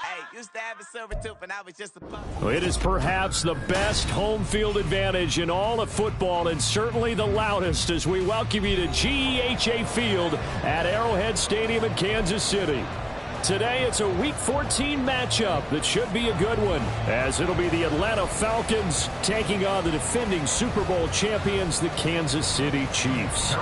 Hey, used to have a silver tooth and I was just a pup. It is perhaps the best home field advantage in all of football and certainly the loudest as we welcome you to GEHA Field at Arrowhead Stadium in Kansas City. Today it's a Week 14 matchup that should be a good one, as it'll be the Atlanta Falcons taking on the defending Super Bowl champions, the Kansas City Chiefs.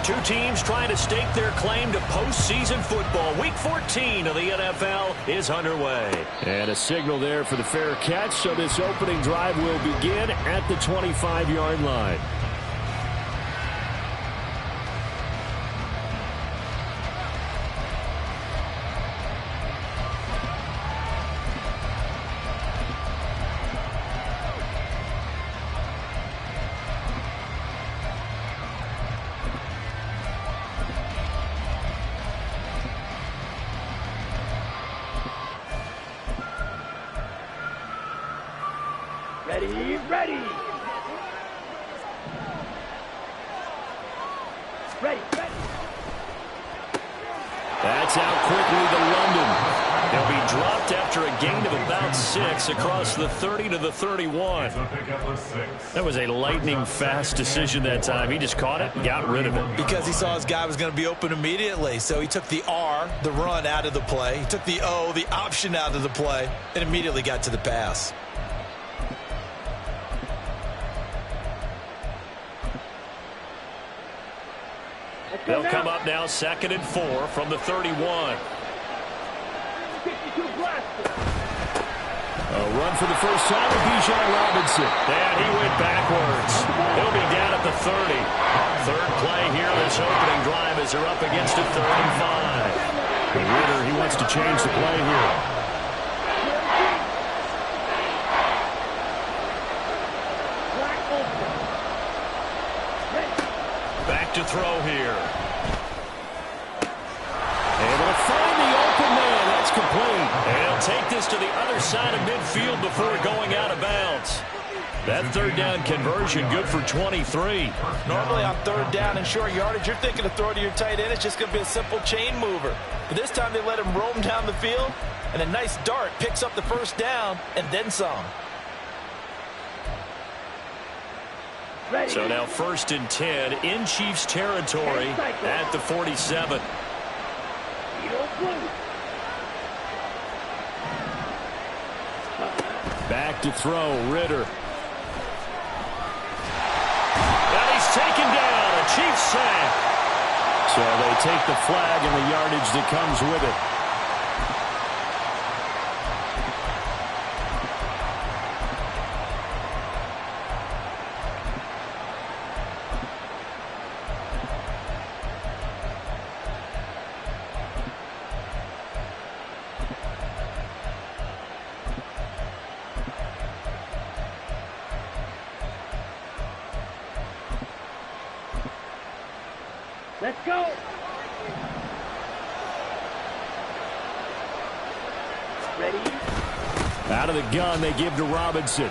Two teams trying to stake their claim to postseason football. Week 14 of the NFL is underway. And a signal there for the fair catch, so this opening drive will begin at the 25-yard line. That's out quickly to London. He'll be dropped after a gain of about 6 across the 30 to the 31. That was a lightning-fast decision that time. He just caught it and got rid of it. Because he saw his guy was going to be open immediately. So he took the R, the run, out of the play. He took the O, the option, out of the play, and immediately got to the pass. They'll come up now 2nd and 4 from the 31. A run for the first time with Bijan Robinson. And he went backwards. He'll be down at the 30. Third play here this opening drive as they're up against a 35. Ritter, he wants to change the play here. Back to throw here. Able to find the open man. That's complete. And he'll take this to the other side of midfield before going out of bounds. That third down conversion good for 23. Normally on third down and short yardage, you're thinking to throw to your tight end. It's just going to be a simple chain mover. But this time they let him roam down the field, and a nice dart picks up the first down and then some. So now 1st and 10 in Chiefs territory at the 47. Back to throw, Ritter. And he's taken down, a Chiefs sack. So they take the flag and the yardage that comes with it. Let's go. Ready? Out of the gun, they give to Robinson.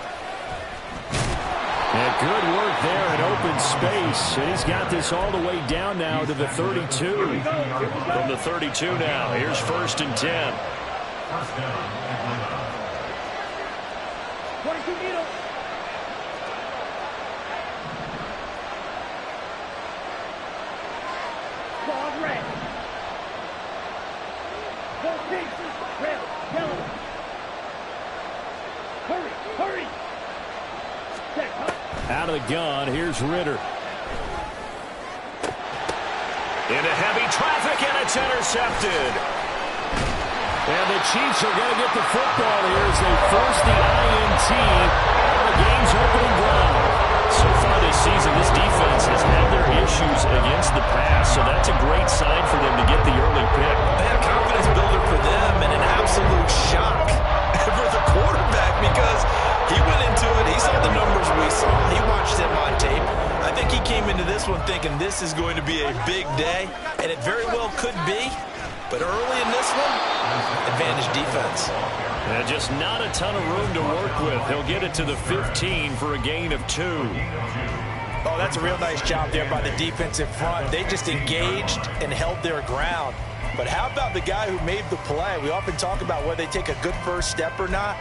And good work there in open space. And he's got this all the way down now to the 32. From the 32 now, here's 1st and 10. 22 meters. Dog red. Go big. Red. Yellow. Hurry. Hurry. Set. Out of the gun, here's Ritter. Into heavy traffic, and it's intercepted. And the Chiefs are going to get the football here as they force the INT on the game's opening drive. So far this season, this defense has had their issues against the pass, so that's a great sign for them to get the early pick. A confidence builder for them and an absolute shock for the quarterback because he went into it. He saw the numbers we saw. He watched him on tape. I think he came into this one thinking this is going to be a big day, and it very well could be. But early in this one, advantage defense. And just not a ton of room to work with. He'll get it to the 15 for a gain of 2. Oh, that's a real nice job there by the defense in front. They just engaged and held their ground. But how about the guy who made the play? We often talk about whether they take a good first step or not.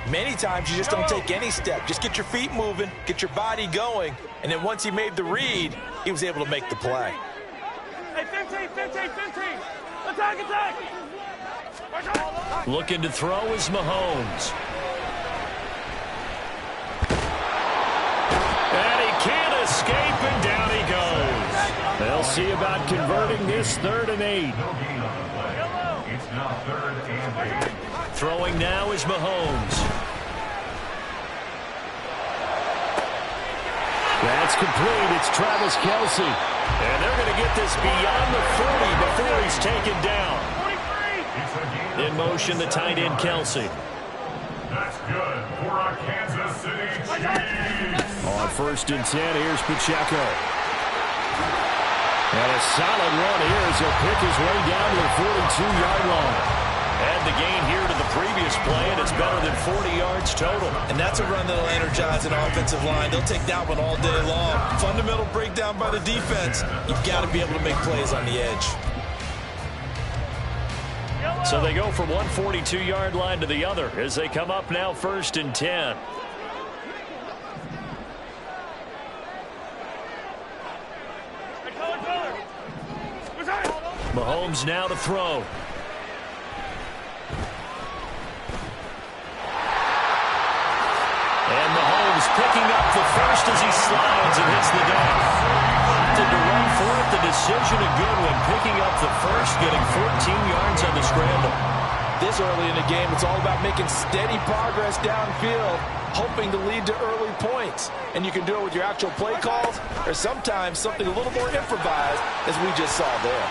Many times you just don't take any step. Just get your feet moving, get your body going, and then once he made the read, he was able to make the play. Hey, 15, 15, 15. Attack, attack. Looking to throw is Mahomes. And he can't escape, and down he goes. They'll see about converting this 3rd and 8. It's now 3rd and 8. Throwing now is Mahomes. That's complete. It's Travis Kelce. And they're going to get this beyond the 40 before he's taken down. In motion, the tight end, Kelce. That's good for our Kansas City Chiefs. On 1st and 10, here's Pacheco. And a solid run here as he'll pick his way down to the 42-yard line. And the gain here to the previous play, and it's better than 40 yards total. And that's a run that'll energize an offensive line. They'll take that one all day long. Fundamental breakdown by the defense. You've got to be able to make plays on the edge. So they go from one 42-yard line to the other as they come up now 1st and 10. Mahomes now to throw. And Mahomes picking up the first as he slides and hits the deck. Opted to run for it. The decision a good one. Picking up the first, getting 14 yards on the scramble. This early in the game, it's all about making steady progress downfield, hoping to lead to early points. And you can do it with your actual play calls, or sometimes something a little more improvised, as we just saw there.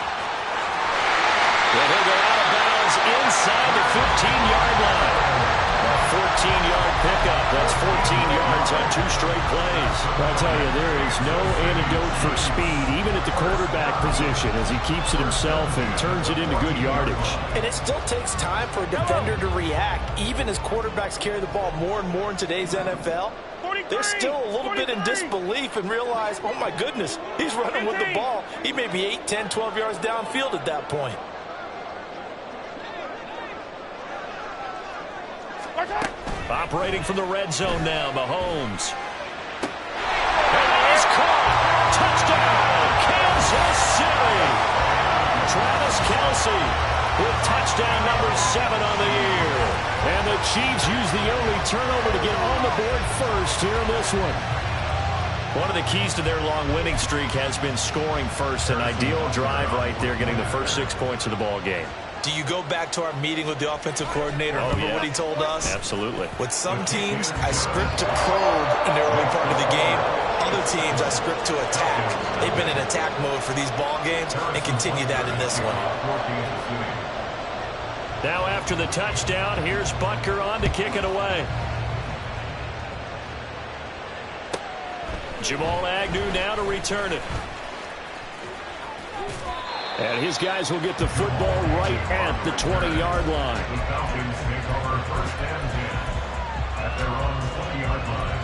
And he'll go out of bounds inside the 15-yard line. A 14-yard pickup. That's 14 yards on 2 straight plays. I'll tell you, there is no antidote for speed, even at the quarterback position, as he keeps it himself and turns it into good yardage. And it still takes time for a defender to react. Even as quarterbacks carry the ball more and more in today's NFL, they're still a little bit in disbelief and realize, oh my goodness, he's running with the ball. He may be 8, 10, 12 yards downfield at that point. Operating from the red zone now, Mahomes. And he's caught. Touchdown, Kansas City. Travis Kelce with touchdown number 7 on the year. And the Chiefs use the only turnover to get on the board first here in this one. One of the keys to their long winning streak has been scoring first. An ideal drive right there, getting the first 6 points of the ball game. Do you go back to our meeting with the offensive coordinator? Remember what he told us? Absolutely. With some teams, I script to probe in the early part of the game. Other teams, I script to attack. They've been in attack mode for these ball games and continue that in this one. Now after the touchdown, here's Butker on to kick it away. Jamal Agnew now to return it. And his guys will get the football right at the 20-yard line. The Falcons take over 1st and 10 at their own 20-yard line.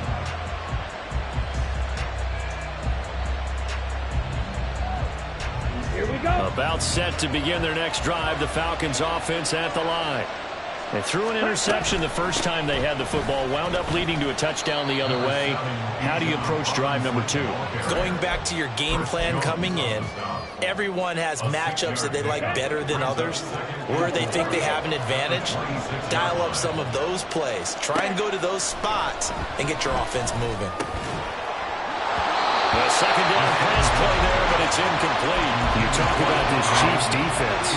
Here we go. About set to begin their next drive, the Falcons offense at the line. They threw an interception the first time they had the football, wound up leading to a touchdown the other way. How do you approach drive number 2? Going back to your game plan coming in, everyone has matchups that they like better than others, where they think they have an advantage. Dial up some of those plays. Try and go to those spots and get your offense moving. The second down pass play there, but it's incomplete. You talk about this Chiefs defense.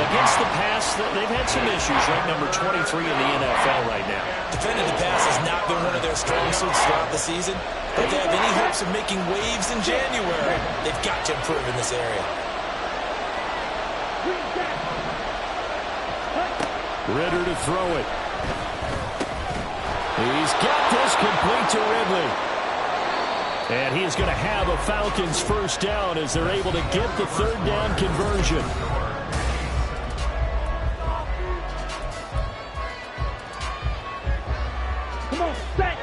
Against the pass, they've had some issues, ranked number 23 in the NFL right now. Defending the pass has not been one of their strong suits throughout the season. But if they have any hopes of making waves in January, they've got to improve in this area. Ridder to throw it. He's got this complete to Ridley. And he's going to have a Falcons first down as they're able to get the 3rd down conversion. Come on, set.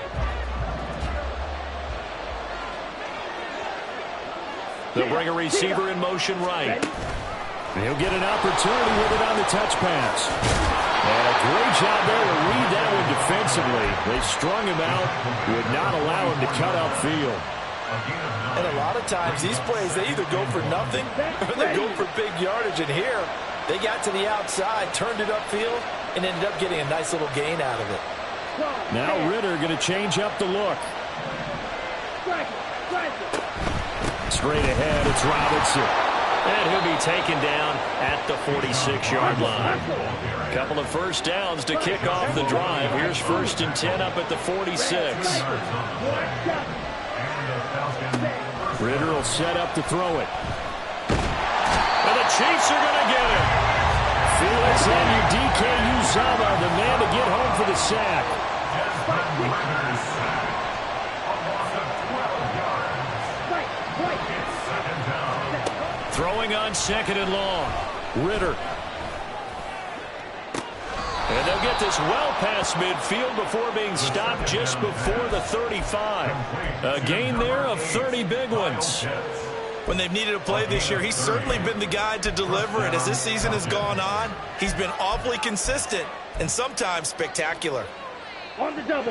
bring a receiver in motion right. And he'll get an opportunity with it on the touch pass. And a great job there to read that one defensively. They strung him out, would not allow him to cut upfield. And a lot of times these plays, they either go for nothing or they go for big yardage. And here, they got to the outside, turned it upfield, and ended up getting a nice little gain out of it. Now Ritter going to change up the look. Straight ahead, it's Robinson. And he'll be taken down at the 46-yard line. A couple of first downs to kick off the drive. Here's 1st and 10 up at the 46. Ritter will set up to throw it. And the Chiefs are going to get it. Felix Anudike-Uzomah, the man to get home for the sack. Throwing on 2nd and long. Ritter. And they'll get this well past midfield before being stopped just before the 35. A gain there of 30 big ones. When they've needed a play this year, he's certainly been the guy to deliver it. As this season has gone on, he's been awfully consistent and sometimes spectacular.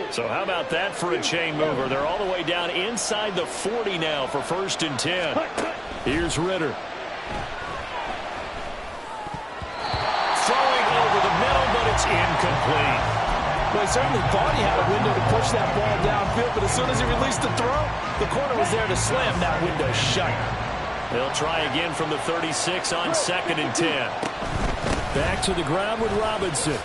So how about that for a chain mover? They're all the way down inside the 40 now for 1st and 10. Here's Ritter. Throwing over the middle, but it's incomplete. Well, he certainly thought he had a window to push that ball downfield, but as soon as he released the throw, the corner was there to slam that window shut. They'll try again from the 36 on 2nd and 10. Back to the ground with Robinson.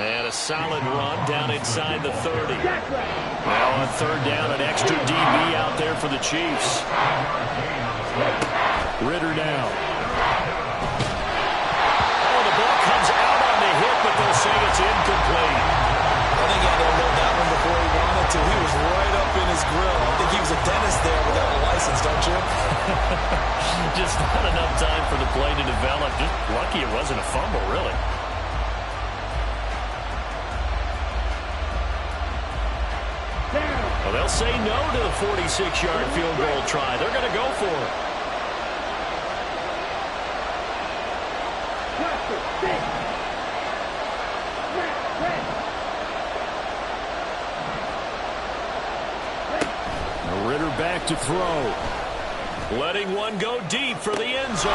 And a solid run down inside the 30. Now on 3rd down, an extra DB out there for the Chiefs. Ritter now. Oh, the ball comes out on the hit, but they'll say it's incomplete. I think he had to unload that one before he wanted to. He was right up in his grill. I think he was a dentist there without a license, don't you? Just not enough time for the play to develop. Just lucky it wasn't a fumble, really. Well, they'll say no to the 46-yard field goal try. They're going to go for it. Ritter back to throw. Letting one go deep for the end zone.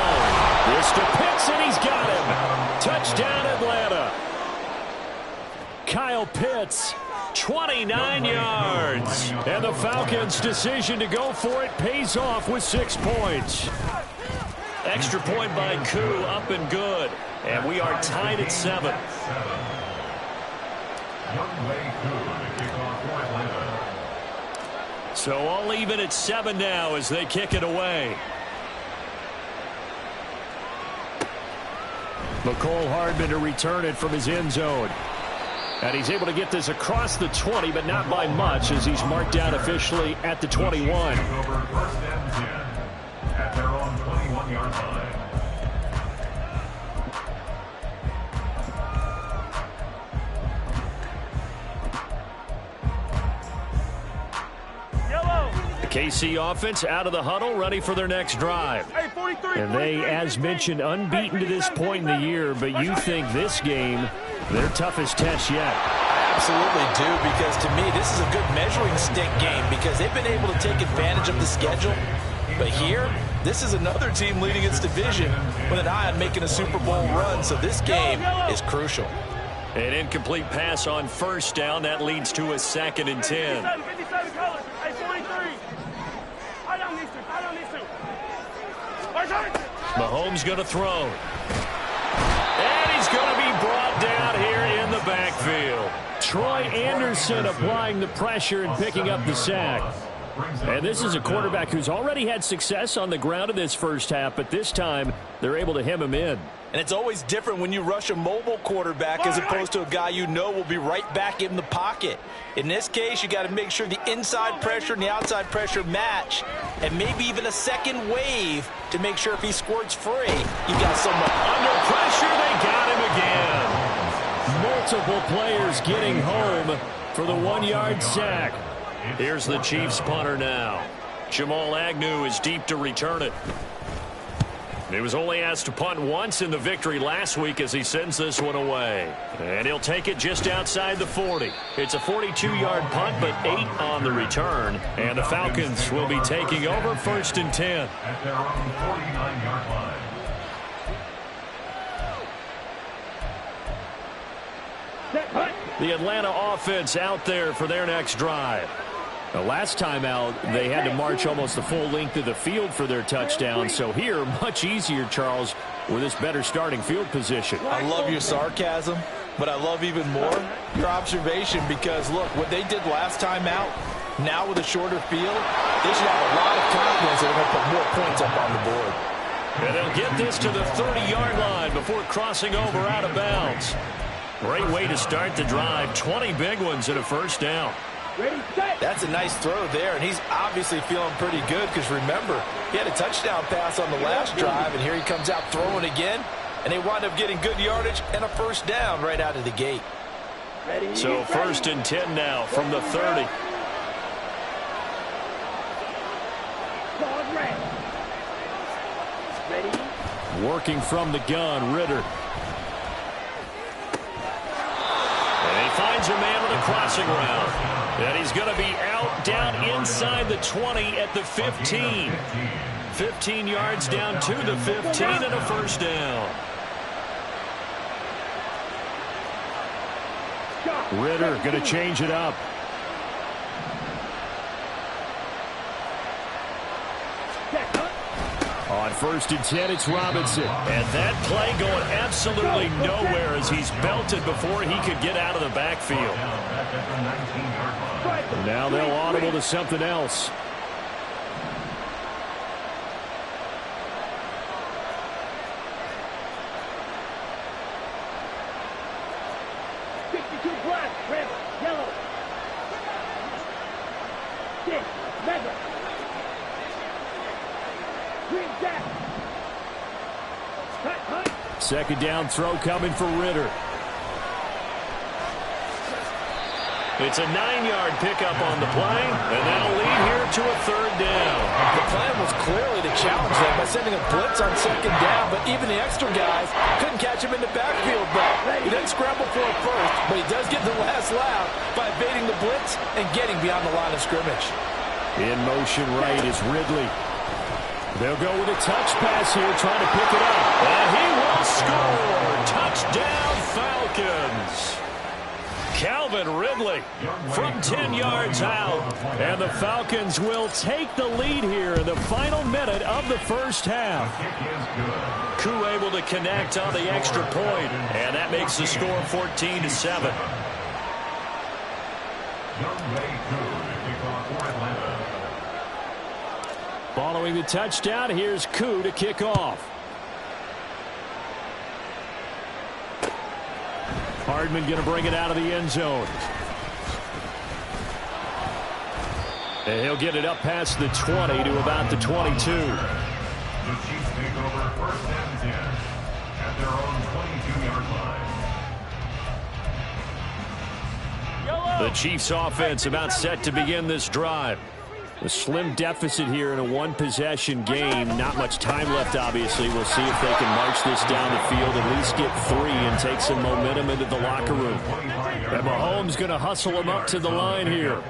This to Pitts, and he's got him. Touchdown, Atlanta. Kyle Pitts. 29 yards. And the Falcons' decision to go for it pays off with 6 points. Extra point by Koo, up and good. And we are tied at 7. So all even at 7 now as they kick it away. McCole Hardman to return it from his end zone. And he's able to get this across the 20, but not by much, as he's marked down officially at the 21. At their own 21-yard line. The KC offense out of the huddle, ready for their next drive. And they, as mentioned, unbeaten to this point in the year, but you think this game, their toughest test yet. I absolutely do, because to me, this is a good measuring stick game because they've been able to take advantage of the schedule. But here, this is another team leading its division with an eye on making a Super Bowl run, so this game is crucial. An incomplete pass on 1st down. That leads to a 2nd and 10. 57 colors. Hey, 43. I don't need to. Mahomes going to throw. And he's going to be brought down here in the backfield. Troy Anderson applying the pressure and picking up the sack. And this is a quarterback who's already had success on the ground in this first half, but this time they're able to hem him in. And it's always different when you rush a mobile quarterback as opposed to a guy you know will be right back in the pocket. In this case, you got to make sure the inside pressure and the outside pressure match, and maybe even a second wave to make sure if he squirts free, you got someone under pressure. They got him again. Multiple players getting home for the 1-yard sack. Here's the Chiefs punter now. Jamal Agnew is deep to return it. He was only asked to punt once in the victory last week as he sends this one away. And he'll take it just outside the 40. It's a 42-yard punt, but 8 on the return. And the Falcons will be taking over 1st and 10. At their own 49-yard line. The Atlanta offense out there for their next drive. The last time out, they had to march almost the full length of the field for their touchdown. So here, much easier, Charles, with this better starting field position. I love your sarcasm, but I love even more your observation because, look, what they did last time out, now with a shorter field, they should have a lot of confidence they're going to put more points up on the board. And they'll get this to the 30-yard line before crossing over out of bounds. Great way to start the drive. 20 big ones and a first down. That's a nice throw there, and he's obviously feeling pretty good because, remember, he had a touchdown pass on the last drive, and here he comes out throwing again, and they wind up getting good yardage and a first down right out of the gate. So 1st and 10 now from the 30. Working from the gun, Ritter. And he finds a man with a crossing route. And he's going to be out down inside the 20 at the 15. 15 yards down to the 15 and a first down. Ritter going to change it up. On 1st and 10, it's Robinson. And that play going absolutely nowhere as he's belted before he could get out of the backfield. Now they'll audible to something else. Second down throw coming for Ritter. It's a 9-yard pickup on the play, and that'll lead here to a third down. The plan was clearly to challenge them by sending a blitz on second down, but even the extra guys couldn't catch him in the backfield. He doesn't scramble for it first, but he does get the last laugh by evading the blitz and getting beyond the line of scrimmage. In motion right is Ridley. They'll go with a touch pass here, trying to pick it up. And he will score. Touchdown, Falcons. Calvin Ridley from 10 yards out. And the Falcons will take the lead here in the final minute of the first half. Koo able to connect on the extra point, and that makes the score 14-7. Following the touchdown, here's Koo to kick off. Hardman going to bring it out of the end zone. And he'll get it up past the 20 to about the 22. The Chiefs take over 1st and 10 at their own 22-yard line. The Chiefs offense about set to begin this drive. A slim deficit here in a one-possession game. Not much time left, obviously. We'll see if they can march this down the field, at least get 3 and take some momentum into the locker room. And Mahomes going to hustle him up to the line here.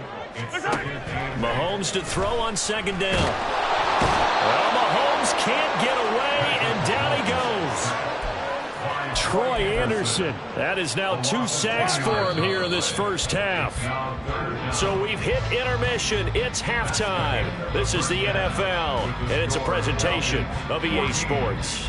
Mahomes to throw on second down. Well, Mahomes can't get away, and down he goes. Troy Anderson. That is now 2 sacks for him here in this first half. So we've hit intermission. It's halftime. This is the NFL, and it's a presentation of EA Sports.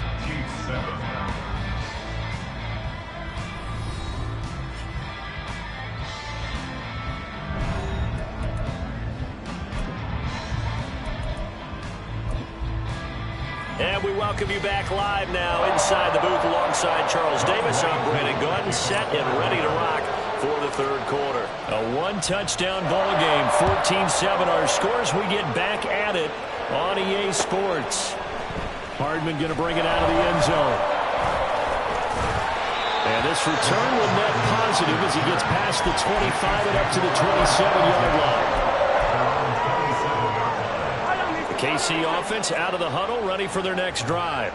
And we welcome you back live now inside the booth alongside Charles Davis. I'm Brandon Gaudin, set and ready to rock for the third quarter. A one-touchdown ball game, 14-7 our scores. We get back at it on EA Sports. Hardman going to bring it out of the end zone. And this return will net positive as he gets past the 25 and up to the 27-yard line. KC offense out of the huddle, ready for their next drive.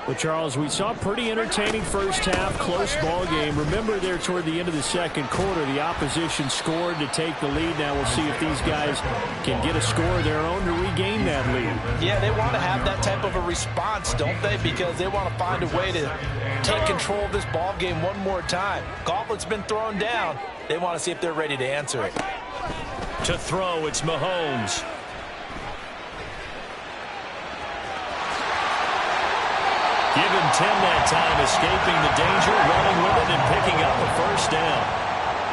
Well, Charles, we saw a pretty entertaining first half, close ball game. Remember there toward the end of the second quarter, the opposition scored to take the lead. Now we'll see if these guys can get a score of their own to regain that lead. Yeah, they want to have that type of a response, don't they? Because they want to find a way to take control of this ball game one more time. Gauntlet's been thrown down. They want to see if they're ready to answer it. To throw, it's Mahomes. Give him 10 that time, escaping the danger, running with it, and picking up a first down.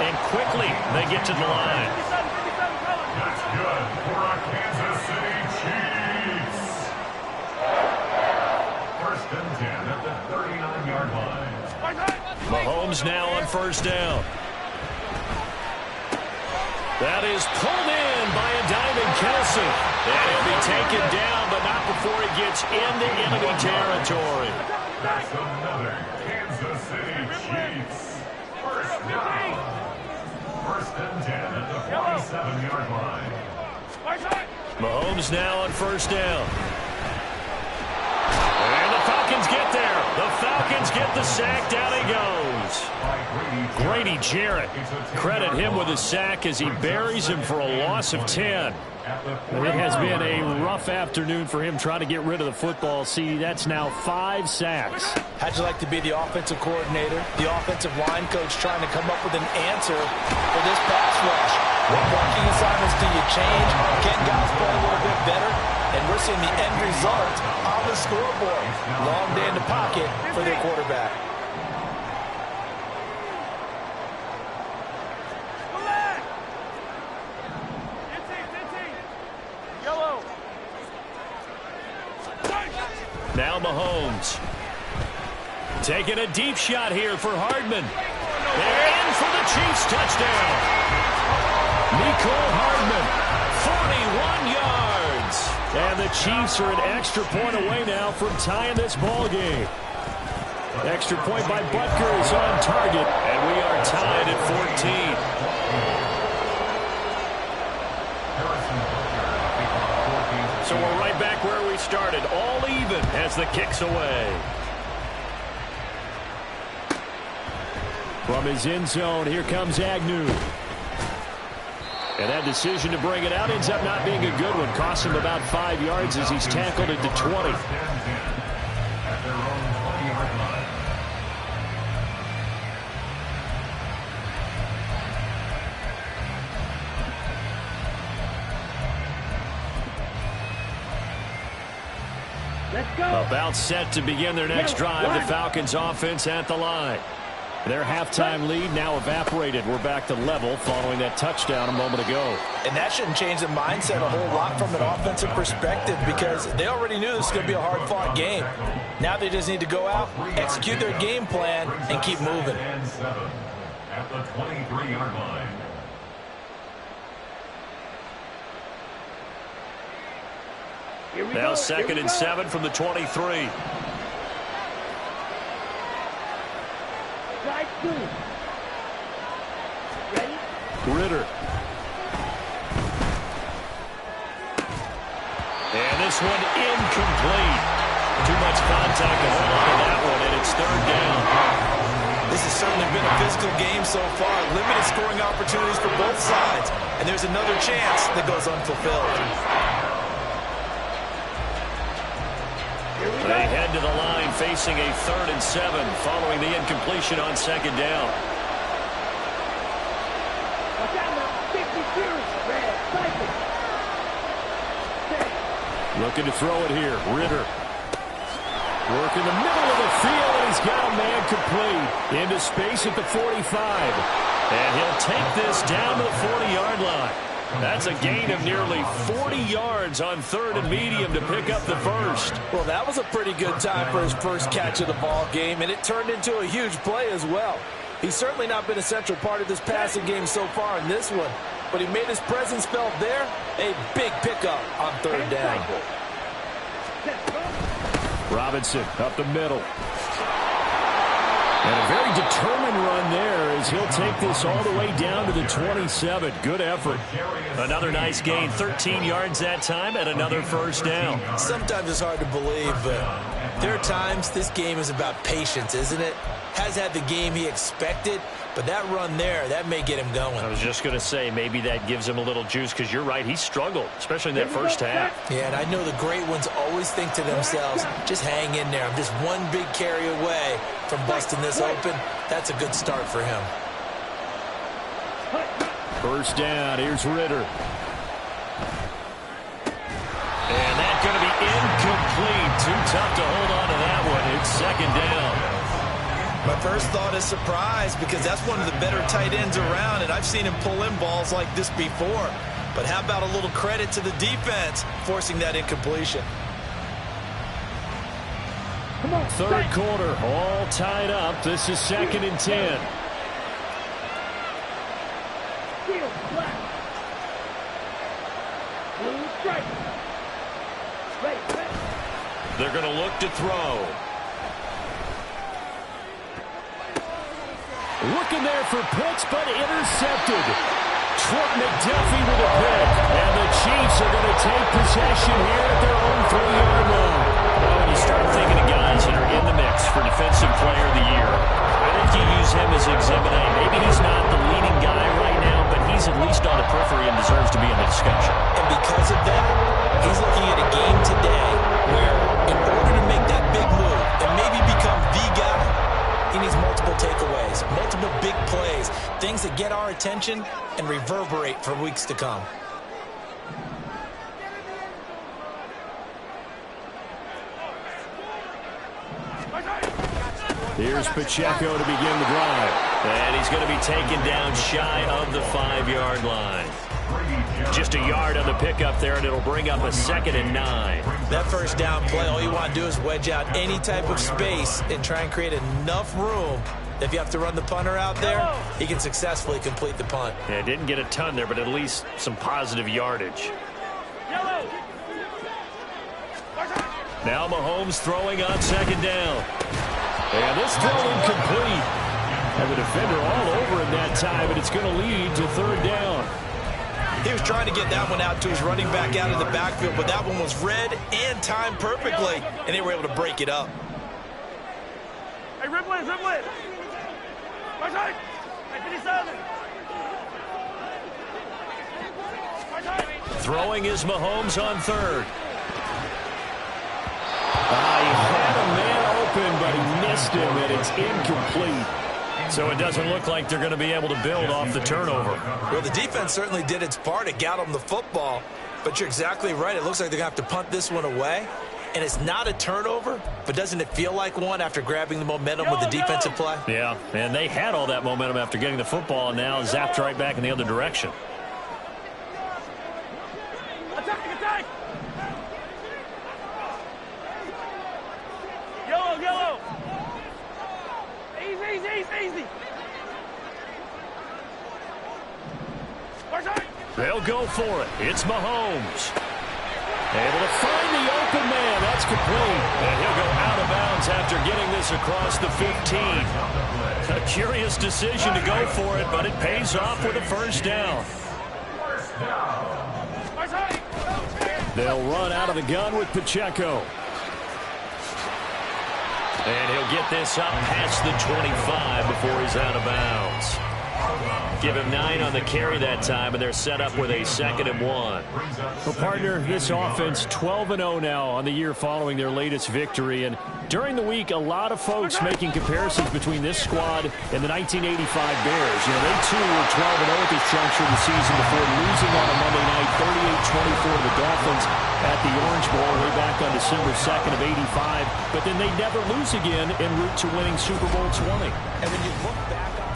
And quickly, they get to the line. That's good for our Kansas City Chiefs. First and 10 at the 39-yard line. Mahomes now on first down. That is pulled in by a diving Kelsey. And he'll be taken down, but not before he gets into enemy territory. That's another Kansas City Chiefs. First down. First and 10 at the 47-yard line. Mahomes now on first down. And the Falcons get there. The Falcons get the sack. Down he goes. Grady Jarrett. Credit him with a sack as he buries him for a loss of 10. It has been a rough afternoon for him trying to get rid of the football. See, that's now 5 sacks. How'd you like to be the offensive coordinator, the offensive line coach trying to come up with an answer for this pass rush? What blocking assignments do you change? Can guys play a little bit better? And we're seeing the end result on the scoreboard. Long day in the pocket for their quarterback. Now Mahomes. Taking a deep shot here for Hardman. They're in for the Chiefs touchdown. Mecole Hardman, 41 yards. And the Chiefs are an extra point away now from tying this ball game. Extra point by Butker is on target, and we are tied at 14. So we're right back where we started, all even as the kick's away. From his end zone, here comes Agnew. And that decision to bring it out ends up not being a good one. Costs him about 5 yards as he's tackled at the 20. About set to begin their next drive. The Falcons offense at the line. Their halftime lead now evaporated. We're back to level following that touchdown a moment ago. And that shouldn't change the mindset a whole lot from an offensive perspective because they already knew this was going to be a hard-fought game. Now they just need to go out, execute their game plan, and keep moving. At the 23-yard line. Now 2nd and 7 from the 23. Ritter. And this one incomplete. Too much contact to hold on to that one, and it's 3rd down. This has certainly been a physical game so far. Limited scoring opportunities for both sides. And there's another chance that goes unfulfilled. They head to the line facing a 3rd and 7 following the incompletion on 2nd down. Looking to throw it here. Ritter. Work in the middle of the field, and he's got a man complete. Into space at the 45. And he'll take this down to the 40-yard line. That's a gain of nearly 40 yards on 3rd and medium to pick up the first. Well, that was a pretty good time for his first catch of the ball game, and it turned into a huge play as well. He's certainly not been a central part of this passing game so far in this one, but he made his presence felt there. A big pickup on 3rd down. Robinson up the middle. And a very determined run there as he'll take this all the way down to the 27. Good effort. Another nice gain, 13 yards that time, and another first down. Sometimes it's hard to believe, but there are times this game is about patience, isn't it? Has had the game he expected, but that run there, that may get him going. I was just going to say, maybe that gives him a little juice, because you're right, he struggled, especially in that first half. Yeah, and I know the great ones always think to themselves, just hang in there. I'm just one big carry away from busting this open. That's a good start for him. First down, here's Ritter. And that's going to be incomplete. Too tough to hold on to that one. It's second down. My first thought is surprise, because that's one of the better tight ends around, and I've seen him pull in balls like this before. But how about a little credit to the defense forcing that incompletion? Third quarter, all tied up. This is 2nd and 10. They're going to look to throw. Looking there for Pitts, but intercepted. Trent McDuffie with a pick. And the Chiefs are going to take possession here at their own 3-yard line. Well, when you start thinking of guys that are in the mix for Defensive Player of the Year, I think you use him as Exhibit A. Maybe he's not the leading guy right now, but he's at least on the periphery and deserves to be in the discussion. And because of that, he's looking at a game today where, in order to make that big move and maybe become the guy, he needs multiple takeaways, multiple big plays, things that get our attention and reverberate for weeks to come. Here's Pacheco to begin the drive. And he's going to be taken down shy of the 5-yard line. Just a yard on the pickup there, and it'll bring up a 2nd and 9. That first down play, all you want to do is wedge out any type of space and try and create enough room. If you have to run the punter out there, he can successfully complete the punt. Yeah, didn't get a ton there, but at least some positive yardage. Now Mahomes throwing on 2nd down. And this throw incomplete. And the defender all over him that time, and it's going to lead to 3rd down. He was trying to get that one out to his running back out of the backfield, but that one was read and timed perfectly, and they were able to break it up. Hey, rip it, rip it. Right side. Hey, 57. Right side. Throwing is Mahomes on 3rd. He had a man open, but he missed him, and it's incomplete. So it doesn't look like they're going to be able to build off the turnover. Well, the defense certainly did its part. It got them the football. But you're exactly right. It looks like they're going to have to punt this one away. And it's not a turnover, but doesn't it feel like one after grabbing the momentum with the defensive play? Yeah, and they had all that momentum after getting the football, and now zapped right back in the other direction. Attack, attack. Yellow, yellow. Easy, easy, easy. They'll go for it. It's Mahomes. Able to find the open man. That's complete. And he'll go out of bounds after getting this across the 15. A curious decision to go for it, but it pays off with a first down. They'll run out of the gun with Pacheco. And he'll get this up past the 25 before he's out of bounds. Give him 9 on the carry that time, and they're set up with a 2nd and 1. Well, partner, this offense 12-0 now on the year following their latest victory. And during the week, a lot of folks making comparisons between this squad and the 1985 Bears. You know, they too were 12-0 at this juncture of the season before losing on a Monday night 38-24 to the Dolphins at the Orange Bowl way back on December 2nd of 85. But then they never lose again en route to winning Super Bowl 20. And when you look back on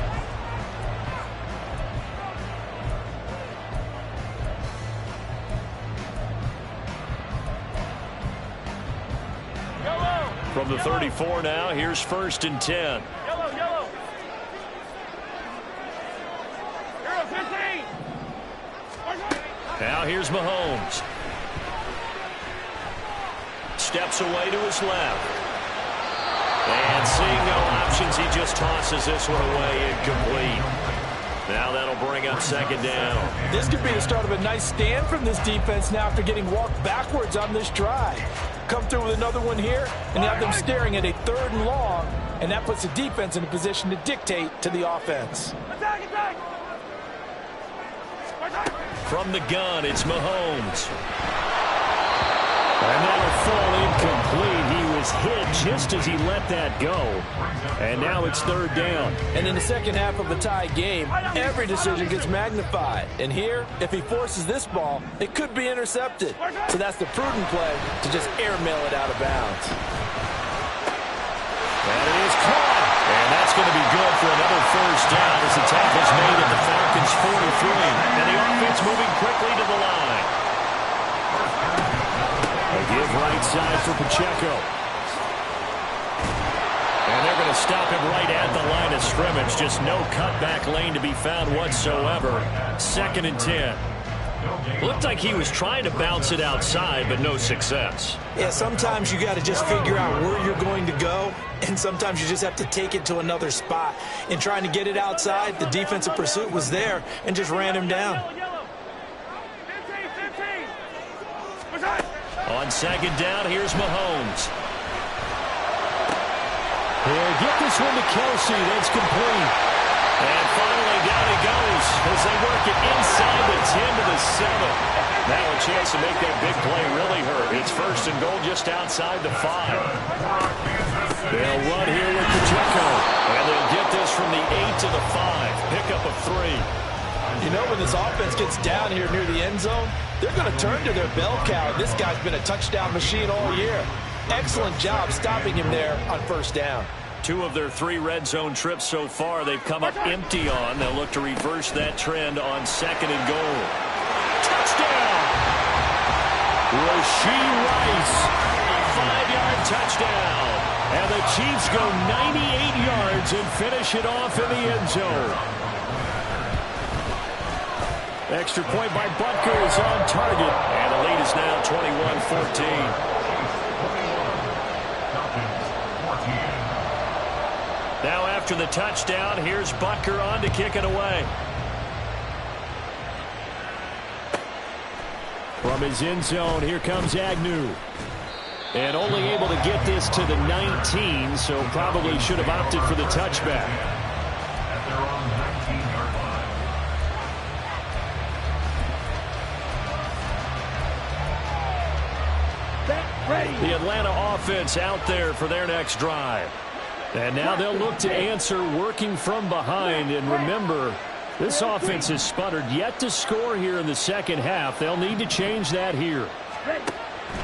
from the 34 now, here's 1st and 10. Yellow, yellow. Hero 15. Now here's Mahomes. Steps away to his left. And seeing no options, he just tosses this one away incomplete. Now that'll bring up second down. This could be the start of a nice stand from this defense now after getting walked backwards on this drive. Come through with another one here, and have them staring at a 3rd and long, and that puts the defense in a position to dictate to the offense. Attack, attack! From the gun, it's Mahomes. And that'll fall incomplete. He was hit just as he let that go. And now it's 3rd down. And in the second half of a tie game, every decision gets magnified. And here, if he forces this ball, it could be intercepted. So that's the prudent play to just airmail it out of bounds. And it is caught. And that's going to be good for another first down as the tackle's made at the Falcons' 43. And the offense moving quickly to the line. A give right side for Pacheco. And they're going to stop him right at the line of scrimmage. Just no cutback lane to be found whatsoever. 2nd and 10. Looked like he was trying to bounce it outside, but no success. Yeah, sometimes you got to just figure out where you're going to go, and sometimes you just have to take it to another spot. In trying to get it outside, the defensive pursuit was there and just ran him down. Yellow. 15. On 2nd down, here's Mahomes. He'll get this one to Kelsey. That's complete. And finally, down he goes as they work it inside the 10 to the 7. Now a chance to make that big play really hurt. It's 1st and goal just outside the 5. They'll run here with Pacheco. And they'll get this from the 8 to the 5. Pickup of 3. You know, when this offense gets down here near the end zone, they're going to turn to their bell cow. This guy's been a touchdown machine all year. Excellent job stopping him there on 1st down. 2 of their 3 red zone trips so far they've come up empty on. They'll look to reverse that trend on 2nd and goal. Touchdown! Rashee Rice, a 5-yard touchdown. And the Chiefs go 98 yards and finish it off in the end zone. Extra point by Butker is on target. And the lead is now 21-14. Now after the touchdown, here's Butker on to kick it away. From his end zone, here comes Agnew. And only able to get this to the 19, so probably should have opted for the touchback. At their own 19-yard line. The Atlanta offense out there for their next drive. And now they'll look to answer working from behind. And remember, this offense has sputtered yet to score here in the second half. They'll need to change that here.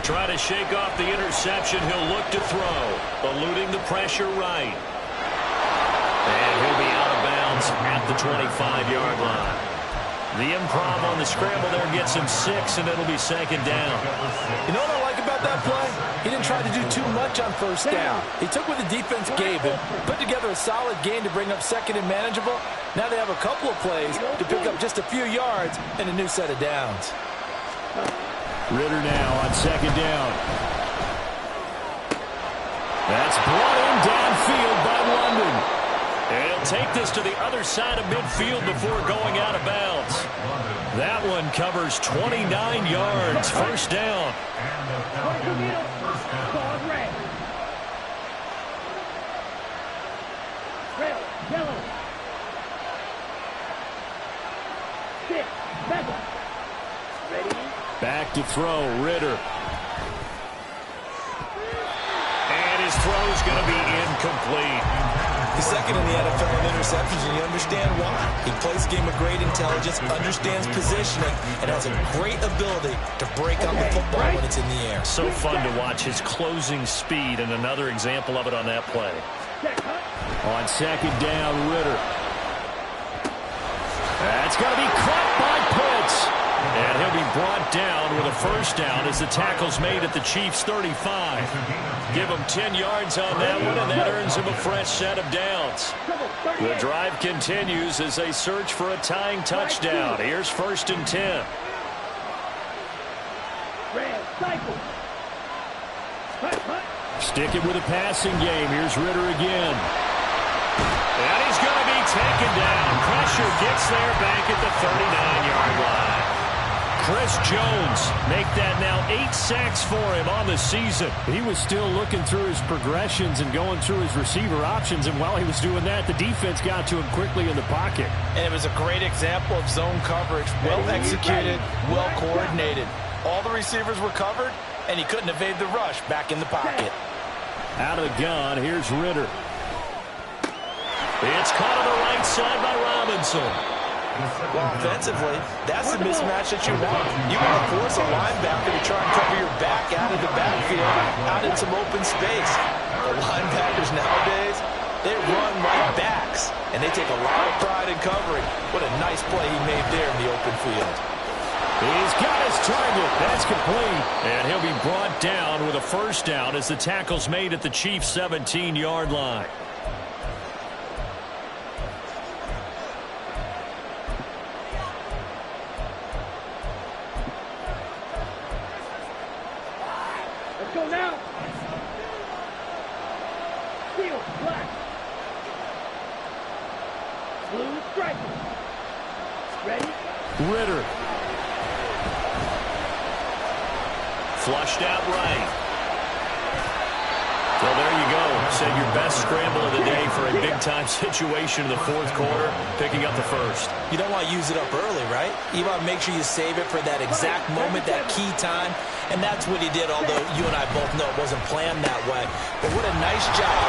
Try to shake off the interception. He'll look to throw. Eluding the pressure right. And he'll be out of bounds at the 25-yard line. The improv on the scramble there gets him 6, and it'll be 2nd down. You know what I like about that play? He didn't try to do too much on 1st down. He took what the defense gave him, put together a solid gain to bring up 2nd and manageable. Now they have a couple of plays to pick up just a few yards and a new set of downs. Ritter now on 2nd down. That's brought in downfield by London. And he'll take this to the other side of midfield before going out of bounds. That one covers 29 yards. 1st down. And the Falcons first down. Yellow. 6, 7. Ready? Back to throw, Ritter. And his throw's going to be incomplete. He's 2nd in the NFL in interceptions, and you understand why. He plays a game of great intelligence, understands positioning, and has a great ability to break on the football when it's in the air. So fun to watch his closing speed, and another example of it on that play. On 2nd down, Ritter. That's going to be caught by Pitts. And he'll be brought down with a 1st down as the tackle's made at the Chiefs' 35. Give him 10 yards on that one, and that earns him a fresh set of downs. The drive continues as they search for a tying touchdown. Here's 1st and 10. Red, cycle. Sticking with a passing game. Here's Ritter again. And he's going to be taken down. Pressure gets there back at the 39-yard line. Chris Jones make that now 8 sacks for him on the season. He was still looking through his progressions and going through his receiver options, and while he was doing that, the defense got to him quickly in the pocket. And it was a great example of zone coverage. Well executed, well coordinated. All the receivers were covered, and he couldn't evade the rush back in the pocket. Out of the gun, here's Ritter. It's caught on the right side by Robinson. Well, offensively, that's the mismatch that you want. You want to force a linebacker to try and cover your back out of the backfield, out in some open space. The linebackers nowadays, they run like backs, and they take a lot of pride in covering. What a nice play he made there in the open field. He's got his target. That's complete. And he'll be brought down with a first down as the tackle's made at the Chiefs' 17-yard line. Let's go now. Steel, black. Blue, striker. Ready? Ritter. Flushed out right. Well, there you go. Said your best scramble of the day for a big-time situation in the fourth quarter, picking up the first. You don't want to use it up early, right? You want to make sure you save it for that exact moment, that key time. And that's what he did, although you and I both know it wasn't planned that way. But what a nice job.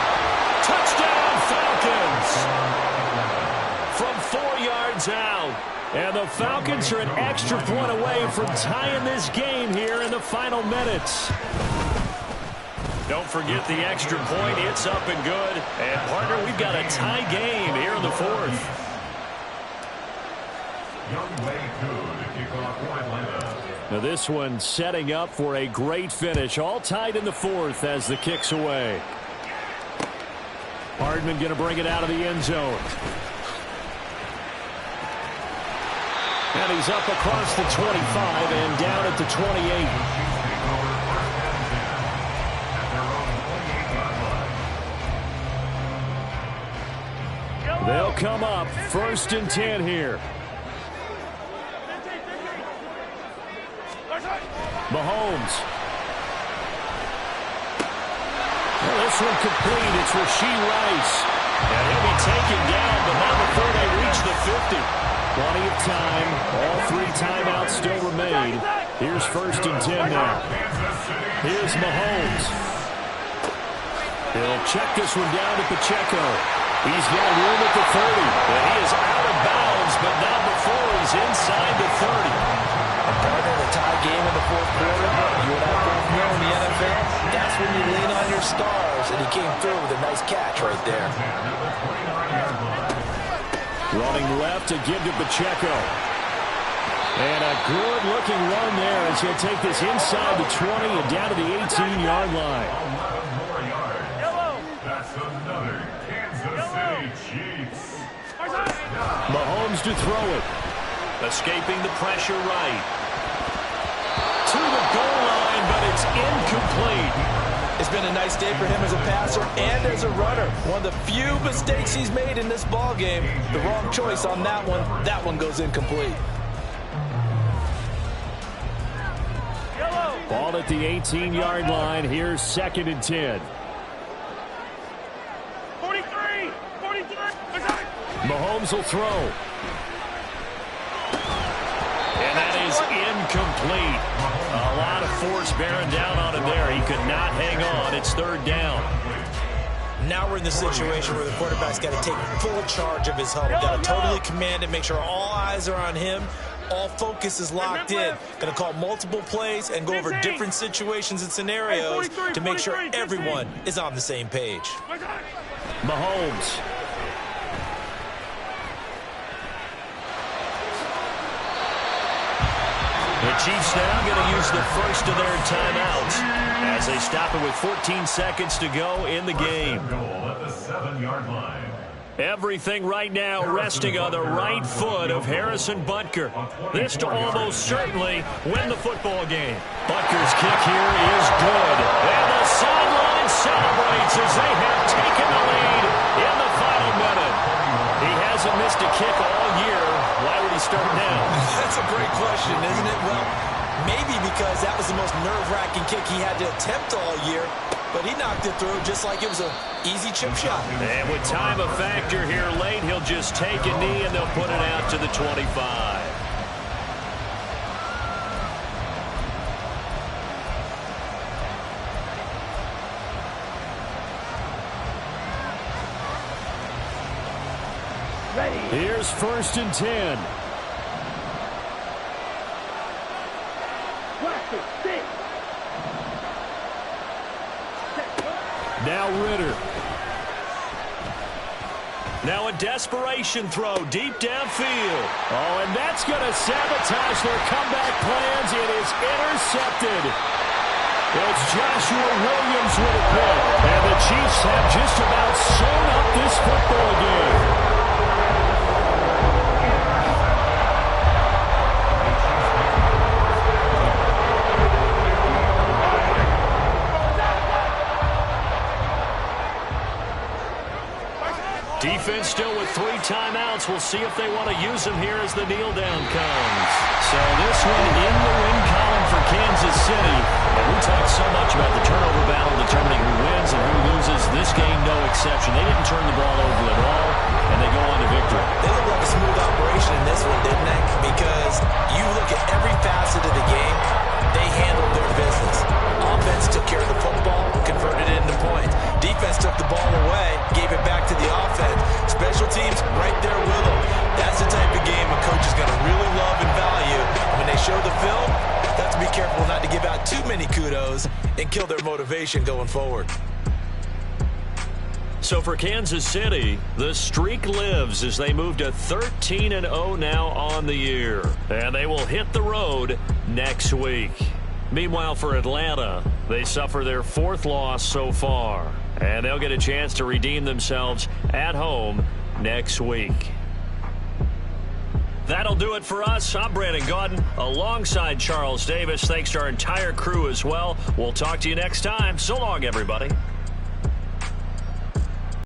Touchdown, Falcons! From 4 yards out. And the Falcons are an extra point away from tying this game here in the final minutes. Don't forget the extra point. It's up and good. And, partner, we've got a tie game here in the fourth. Now this one setting up for a great finish. All tied in the fourth as the kick's away. Hardman going to bring it out of the end zone. And he's up across the 25 and down at the 28. They'll come up 1st and 10 here. Mahomes. Well, this one complete. It's Rashee Rice. And he'll be taken down, but not before they reach the 50. Plenty of time. All 3 timeouts still remain. Here's 1st and 10 now. Here's Mahomes. He'll check this one down to Pacheco. He's got room at the 30. And he is out of bounds, but not before he's inside the 30. A part of the tie game in the fourth quarter, you and I both know in the NFL, that's when you lean on your stars, and he came through with a nice catch right there. Running left to give to Pacheco. And a good-looking run there as he'll take this inside the 20 and down to the 18-yard line. That's another Kansas City Chiefs. Mahomes to throw it. Escaping the pressure right. To the goal line, but it's incomplete. It's been a nice day for him as a passer and as a runner. One of the few mistakes he's made in this ball game. The wrong choice on that one. That one goes incomplete. Ball at the 18-yard line. Here's 2nd and 10. 43! 43! Mahomes will throw. And that is incomplete. A lot of force bearing down on him there. He could not hang on. It's 3rd down. Now we're in the situation where the quarterback's got to take full charge of his huddle. Got to totally command it, make sure all eyes are on him. All focus is locked in. Going to call multiple plays and go over different situations and scenarios to make sure everyone is on the same page. Mahomes. The Chiefs now going to use the first of their timeouts as they stop it with 14 seconds to go in the game. Goal at the 7-yard line. Everything right now resting on the right foot of Harrison Butker. This to almost certainly win the football game. Butker's kick here is good. And the sideline nerve-wracking kick he had to attempt all year, but he knocked it through just like it was an easy chip shot. And with time a factor here late, he'll just take a knee and they'll put it out to the 25. Here's 1st and 10. Now Ritter. Now a desperation throw deep downfield. Oh, and that's going to sabotage their comeback plans. It is intercepted. It's Joshua Williams with a pick. And the Chiefs have just about sewn up this football game. Defense still with 3 timeouts. We'll see if they want to use them here as the kneel down comes. So this one in the win column for Kansas City. And we talked so much about the turnover battle determining who wins and who loses. This game, no exception. They didn't turn the ball over at all, and they go on to victory. They look like a smooth operation in this one, didn't they? Because you look at every facet of the game, they handled their business. Offense took care of the football, converted it into points. Defense took the ball away, gave it back to the offense. Special teams right there with them. That's the type of game a coach is going to really love and value. When they show the film, they have to be careful not to give out too many kudos and kill their motivation going forward. So for Kansas City, the streak lives as they move to 13-0 now on the year. And they will hit the road next week. Meanwhile, for Atlanta, they suffer their 4th loss so far. And they'll get a chance to redeem themselves at home next week. That'll do it for us. I'm Brandon Gaudin alongside Charles Davis. Thanks to our entire crew as well. We'll talk to you next time. So long, everybody.